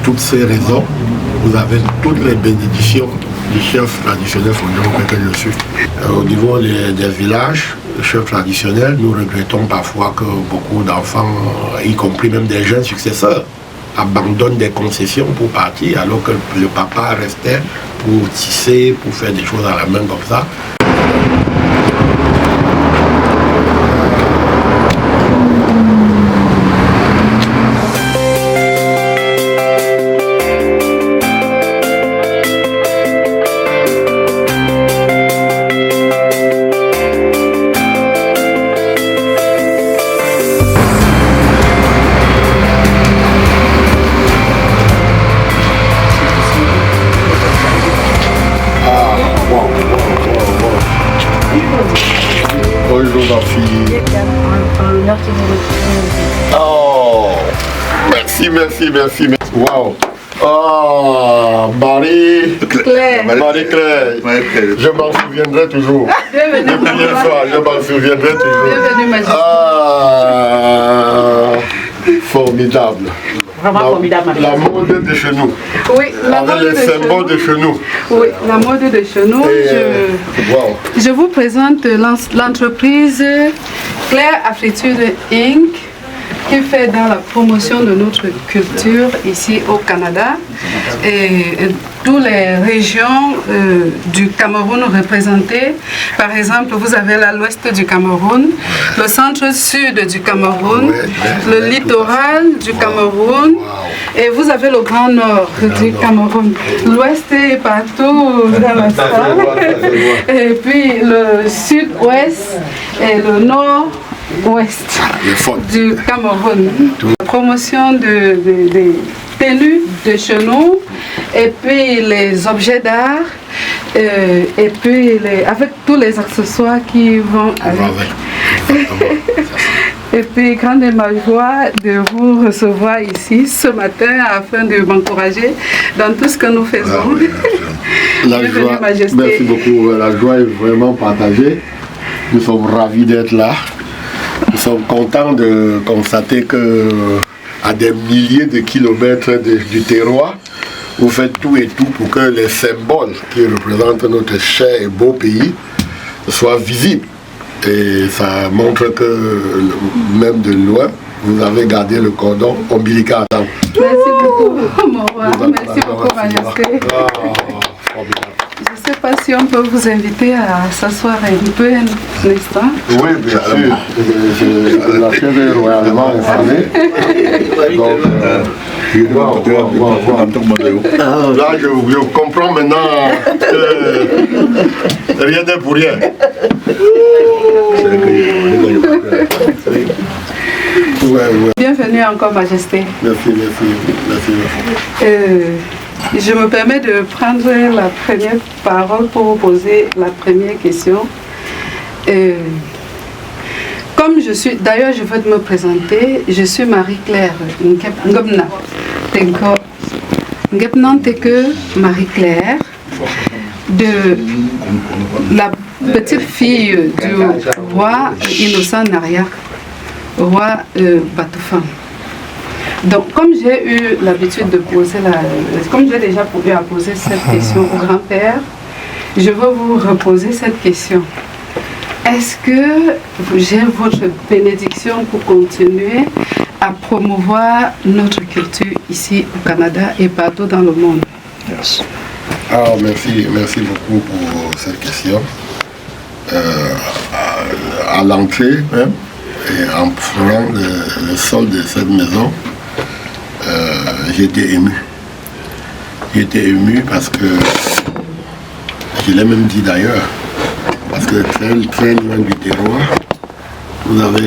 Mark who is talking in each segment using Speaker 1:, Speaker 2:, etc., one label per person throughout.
Speaker 1: toutes ces raisons, vous avez toutes les bénédictions du chef traditionnel Fondion que je suis. Au niveau des villages, le chef traditionnel, nous regrettons parfois que beaucoup d'enfants, y compris même des jeunes successeurs, abandonnent des concessions pour partir, alors que le papa restait pour tisser, pour faire des choses à la main comme ça. Bonjour ma fille. Oh, merci. Wow. Oh, Marie-Claire. Je m'en souviendrai toujours. Bienvenue soir, je m'en souviendrai toujours.
Speaker 2: Bienvenue, Majesté.
Speaker 1: Ah, formidable.
Speaker 2: Vraiment formidable.
Speaker 1: La mode de chez nous.
Speaker 2: Oui, la
Speaker 1: avec
Speaker 2: mode
Speaker 1: les
Speaker 2: de
Speaker 1: symboles de chez nous.
Speaker 2: Oui, la mode de chez nous.
Speaker 1: Wow.
Speaker 2: Je vous présente l'entreprise Claire Afritude Inc. qui fait dans la promotion de notre culture ici au Canada et toutes les régions du Cameroun représentées. Par exemple, vous avez l'ouest du Cameroun, le centre-sud du Cameroun, le littoral du Cameroun et vous avez le grand nord du Cameroun. L'ouest est partout dans la salle et puis le sud-ouest et le nord ouest du Cameroun. La promotion des tenues de chez nous et puis les objets d'art et puis avec tous les accessoires qui vont avec. Et puis grande est ma joie de vous recevoir ici ce matin afin de m'encourager dans tout ce que nous faisons.
Speaker 1: La joie, merci beaucoup, la joie est vraiment partagée. Nous sommes ravis d'être là. Nous sommes contents de constater que à des milliers de kilomètres du terroir, vous faites tout et tout pour que les symboles qui représentent notre cher et beau pays soient visibles. Et ça montre que même de loin, vous avez gardé le cordon ombilical.
Speaker 2: Merci beaucoup, mon roi. Merci beaucoup, Majesté. Je ne sais pas si on peut vous inviter à s'asseoir un peu un instant.
Speaker 1: Oui, bien sûr. La chaise est royalement installée. Là, je comprends maintenant que rien n'est pour rien.
Speaker 2: Bienvenue encore, Majesté.
Speaker 1: Merci.
Speaker 2: Je me permets de prendre la première parole pour vous poser la première question. Comme je suis, d'ailleurs je veux me présenter, je suis Marie-Claire Ngobna Tenko Ngepnan Teke Marie-Claire, de la petite fille du roi Innocent Naria, roi Batoufan. Donc, comme j'ai eu l'habitude de poser comme j'ai déjà posé cette question au grand-père, je veux vous reposer cette question. Est-ce que j'ai votre bénédiction pour continuer à promouvoir notre culture ici au Canada et partout dans le monde?
Speaker 1: Yes. Merci beaucoup pour cette question. À l'entrée, même, et en frôlant le sol de cette maison, j'étais ému. J'étais ému parce que, je l'ai même dit d'ailleurs, parce que très loin du terroir, vous avez,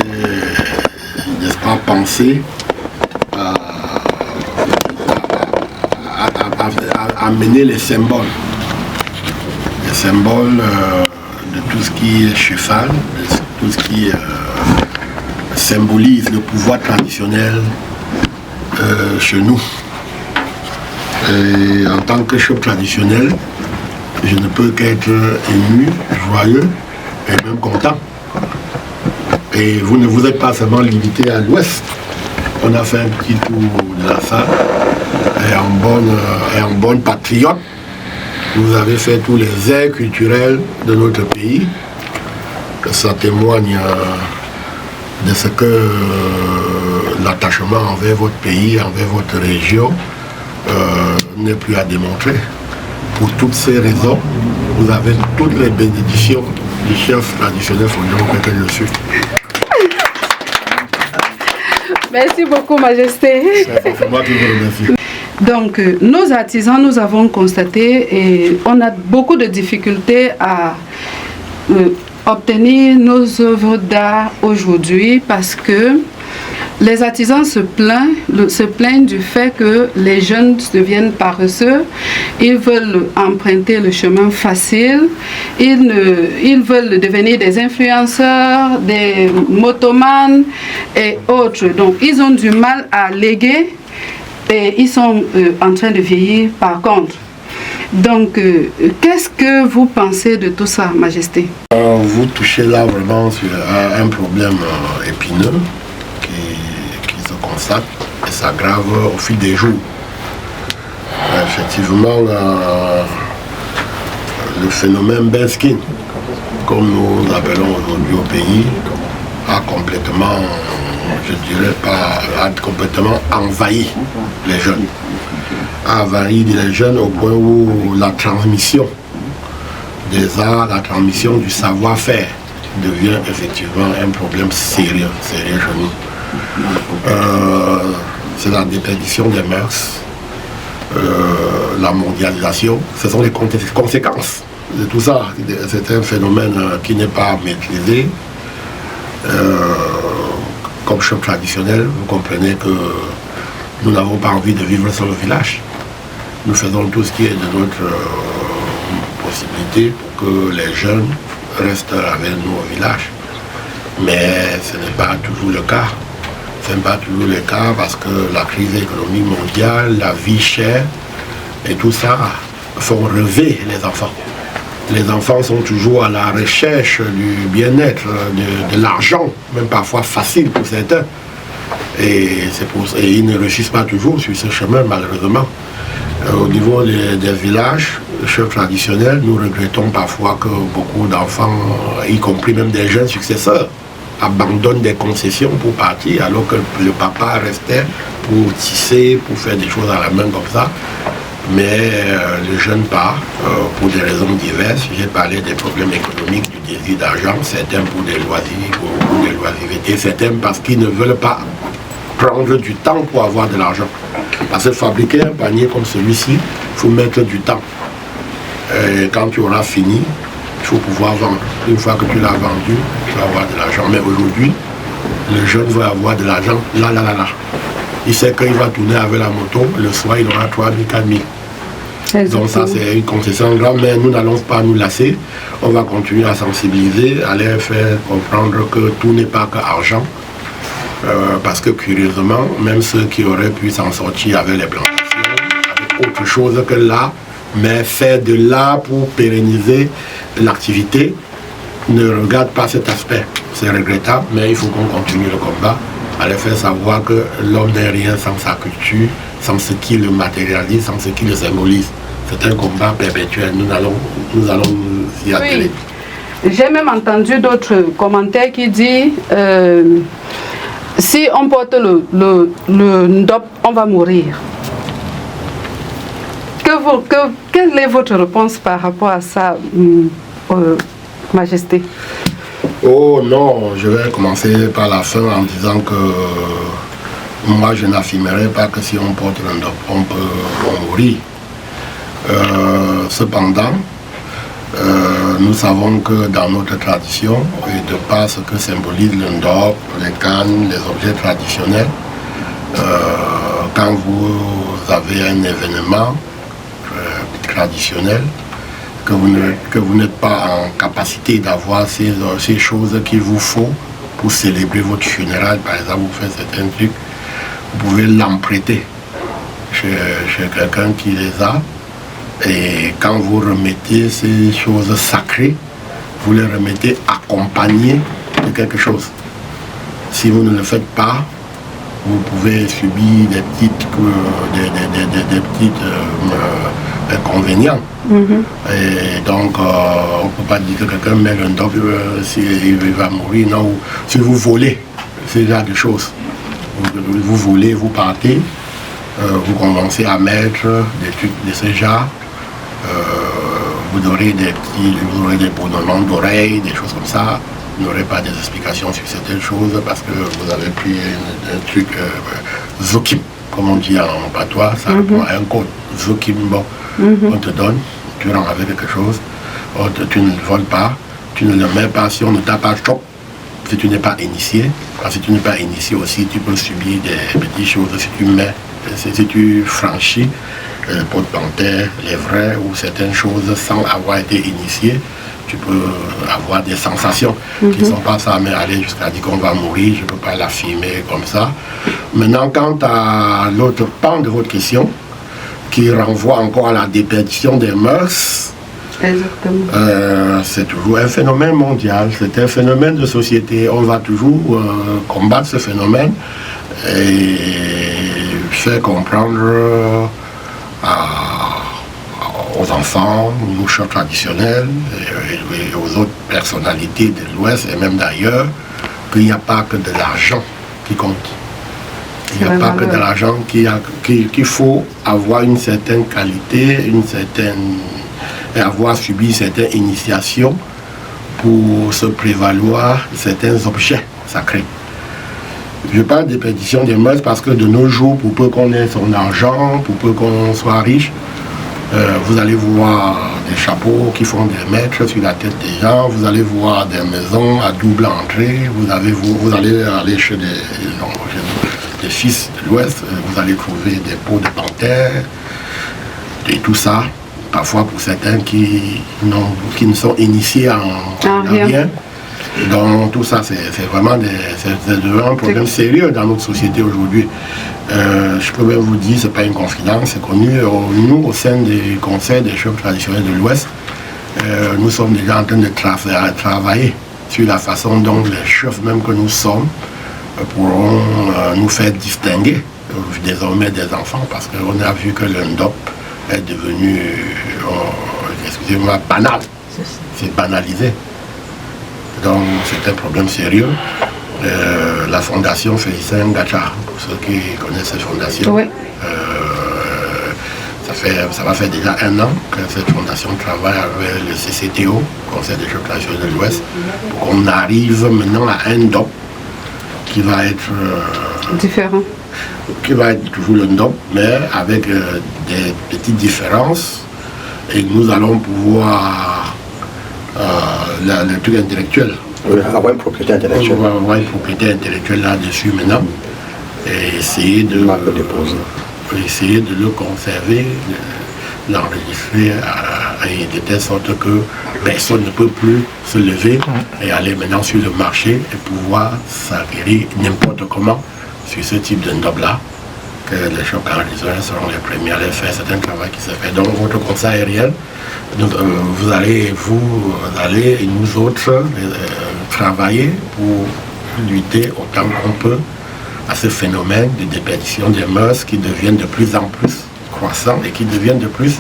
Speaker 1: n'est-ce pas, pensé à amener les symboles. Les symboles de tout ce qui est cheval, de tout ce qui symbolise le pouvoir traditionnel chez nous. Et en tant que chef traditionnel, je ne peux qu'être ému, joyeux et même content. Et vous ne vous êtes pas seulement limité à l'ouest. On a fait un petit tour de la salle et en un bon patriote. Vous avez fait tous les airs culturels de notre pays. Ça témoigne de ce que l'attachement envers votre pays, envers votre région, n'est plus à démontrer. Pour toutes ces raisons, vous avez toutes les bénédictions du chef traditionnel Fondion que je suis.
Speaker 2: Merci beaucoup, Majesté.
Speaker 1: C'est moi qui vous remercie.
Speaker 2: Donc, nos artisans, nous avons constaté et on a beaucoup de difficultés à obtenir nos œuvres d'art aujourd'hui parce que les artisans se plaignent du fait que les jeunes deviennent paresseux, ils veulent emprunter le chemin facile, ils veulent devenir des influenceurs, des motomanes et autres. Donc ils ont du mal à léguer et ils sont en train de vieillir par contre. Donc, qu'est-ce que vous pensez de tout ça, Majesté?
Speaker 1: Vous touchez là vraiment sur un problème épineux qui se constate et s'aggrave au fil des jours. Effectivement, le phénomène Benskin, comme nous l'appelons aujourd'hui au pays, a complètement, je dirais pas, a complètement envahi les jeunes. A envahi les jeunes au point où la transmission des arts, la transmission du savoir-faire devient effectivement un problème sérieux chez nous. C'est la déperdition des mœurs, la mondialisation, ce sont les conséquences de tout ça. C'est un phénomène qui n'est pas maîtrisé. Comme chef traditionnel, vous comprenez que nous n'avons pas envie de vivre sur le village. Nous faisons tout ce qui est de notre possibilité pour que les jeunes restent avec nous au village. Mais ce n'est pas toujours le cas. Ce n'est pas toujours le cas parce que la crise économique mondiale, la vie chère et tout ça font rêver les enfants. Les enfants sont toujours à la recherche du bien-être, de l'argent, même parfois facile pour certains. Et ils ne réussissent pas toujours sur ce chemin, malheureusement. Au niveau des villages, chefs traditionnels, nous regrettons parfois que beaucoup d'enfants, y compris même des jeunes successeurs, abandonnent des concessions pour partir, alors que le papa restait pour tisser, pour faire des choses à la main comme ça. Mais le jeune part pour des raisons diverses. J'ai parlé des problèmes économiques, du désir d'argent, certains pour des loisirs, pour des loisirs, certains parce qu'ils ne veulent pas prendre du temps pour avoir de l'argent. Parce que fabriquer un panier comme celui-ci, il faut mettre du temps. Et quand tu auras fini, il faut pouvoir vendre. Une fois que tu l'as vendu, tu vas avoir de l'argent. Mais aujourd'hui, le jeune veut avoir de l'argent là. Il sait qu'il va tourner avec la moto, le soir il aura 3 000, 4 000. Donc ça c'est une concession grave, mais nous n'allons pas nous lasser. On va continuer à sensibiliser, à les faire comprendre que tout n'est pas qu'argent. Parce que curieusement, même ceux qui auraient pu s'en sortir avec les plantations, avec autre chose que l'art, mais faire de l'art pour pérenniser l'activité, ne regardent pas cet aspect. C'est regrettable, mais il faut qu'on continue le combat, à les faire savoir que l'homme n'est rien sans sa culture, sans ce qui le matérialise, sans ce qui le symbolise. C'est un combat perpétuel, nous allons nous y atteler.
Speaker 2: Oui. J'ai même entendu d'autres commentaires qui disent si on porte le ndop, on va mourir. Quelle est votre réponse par rapport à ça, Majesté?
Speaker 1: Oh non, je vais commencer par la fin en disant que moi je n'affirmerai pas que si on porte le ndop, on peut mourir. Cependant, nous savons que dans notre tradition, et de par ce que symbolise le ndop, les cannes, les objets traditionnels, quand vous avez un événement traditionnel, que vous n'êtes pas en capacité d'avoir ces choses qu'il vous faut pour célébrer votre funérail, par exemple, vous faites certains trucs, vous pouvez l'emprunter chez quelqu'un qui les a. Et quand vous remettez ces choses sacrées, vous les remettez accompagnées de quelque chose. Si vous ne le faites pas, vous pouvez subir des petites inconvénients. Et donc, on ne peut pas dire que quelqu'un met le NDOP s'il va mourir. Non, si vous volez, c'est ce genre de choses. Vous volez, vous partez, vous commencez à mettre des trucs de ce genre. Vous aurez des bourdonnements d'oreilles, des choses comme ça. Vous n'aurez pas des explications sur certaines choses parce que vous avez pris un truc Zokim, comme on dit en patois, ça répond à un code. Zokim, bon, on te donne, tu rends avec quelque chose, tu ne le voles pas, tu ne le mets pas si on ne t'a pas choc, si tu n'es pas initié. Parce que si tu n'es pas initié aussi, tu peux subir des petites choses si tu franchis le pot de panthère, les vrais ou certaines choses sans avoir été initié. Tu peux avoir des sensations qui ne sont pas ça, mais aller jusqu'à dire qu'on va mourir, je ne peux pas l'affirmer comme ça. Maintenant, quant à l'autre pan de votre question, qui renvoie encore à la déperdition des mœurs, c'est toujours un phénomène mondial, c'est un phénomène de société. On va toujours combattre ce phénomène et faire comprendre aux enfants, aux chefs traditionnels et aux autres personnalités de l'Ouest et même d'ailleurs, qu'il n'y a pas que de l'argent qui compte. Il n'y a pas que de l'argent qu'il faut avoir une certaine qualité, et avoir subi certaines initiations pour se prévaloir de certains objets sacrés. Je parle de déperdition des mœurs parce que de nos jours, pour peu qu'on ait son argent, pour peu qu'on soit riche, vous allez voir des chapeaux qui font des mètres sur la tête des gens, vous allez voir des maisons à double entrée, vous allez aller chez des fils de l'Ouest, vous allez trouver des pots de panthère et tout ça, parfois pour certains qui ne sont initiés en rien. Donc tout ça, c'est vraiment un problème sérieux dans notre société aujourd'hui. Je peux même vous dire, ce n'est pas une confidence, c'est connu. Nous, au sein des conseils des chefs traditionnels de l'Ouest, nous sommes déjà en train de travailler sur la façon dont les chefs même que nous sommes pourront nous faire distinguer désormais des enfants, parce qu'on a vu que le NDOP est devenu, excusez-moi, banal. C'est banalisé. Donc c'est un problème sérieux. La fondation Félicien Ngacha, pour ceux qui connaissent cette fondation, ça va faire déjà 1 an que cette fondation travaille avec le CCTO, Conseil des chefs traditionnels de l'Ouest, pour qu'on arrive maintenant à un NDOP qui va être
Speaker 2: différent.
Speaker 1: Qui va être toujours le NDOP, mais avec des petites différences. Et nous allons pouvoir le truc intellectuel.
Speaker 3: Avoir une propriété intellectuelle.
Speaker 1: On va avoir une propriété intellectuelle là-dessus maintenant. Et essayer de le conserver, l'enregistrer de telle sorte que personne ne peut plus se lever et aller maintenant sur le marché et pouvoir s'acquérir n'importe comment sur ce type de NDOP-là, que les chefs canaliseurs seront les premiers à les faire. C'est un travail qui se fait. Donc votre conseil aérien, vous allez et nous autres travailler pour lutter autant qu'on peut à ce phénomène de déperdition des mœurs qui deviennent de plus en plus croissants et qui deviennent de plus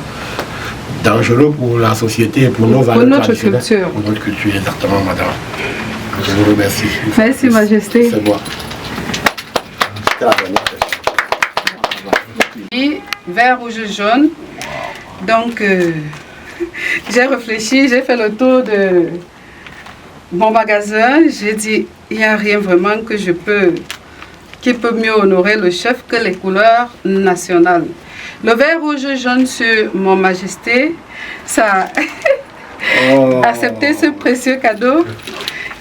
Speaker 1: dangereux pour la société et pour nos valeurs traditionnelles.
Speaker 2: Culture.
Speaker 1: Pour notre culture, exactement, madame. Je vous remercie.
Speaker 2: Merci, Majesté.
Speaker 1: C'est moi.
Speaker 2: Vert, rouge, jaune. Donc, j'ai réfléchi, j'ai fait le tour de mon magasin. J'ai dit, il n'y a rien vraiment qui peut mieux honorer le chef que les couleurs nationales. Le vert, rouge, jaune sur Mon Majesté, ça a accepté ce précieux cadeau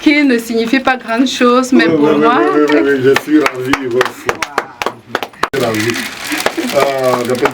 Speaker 2: qui ne signifie pas grand chose, mais pour moi...
Speaker 1: Je suis ravi, Je suis ravi. J'appelle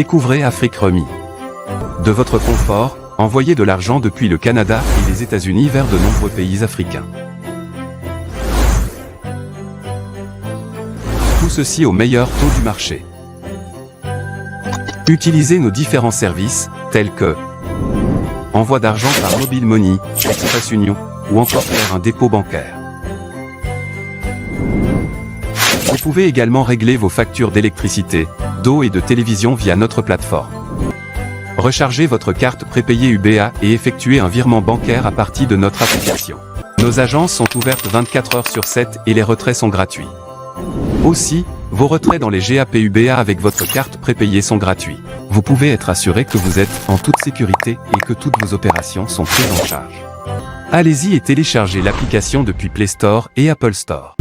Speaker 4: Découvrez Afrique Remi. De votre confort, envoyez de l'argent depuis le Canada et les États-Unis vers de nombreux pays africains. Tout ceci au meilleur taux du marché. Utilisez nos différents services, tels que envoi d'argent par Mobile Money, Express Union, ou encore faire un dépôt bancaire. Vous pouvez également régler vos factures d'électricité, d'eau et de télévision via notre plateforme. Rechargez votre carte prépayée UBA et effectuez un virement bancaire à partir de notre application. Nos agences sont ouvertes 24 heures sur 7 et les retraits sont gratuits. Aussi, vos retraits dans les GAP UBA avec votre carte prépayée sont gratuits. Vous pouvez être assuré que vous êtes en toute sécurité et que toutes vos opérations sont prises en charge. Allez-y et téléchargez l'application depuis Play Store et Apple Store.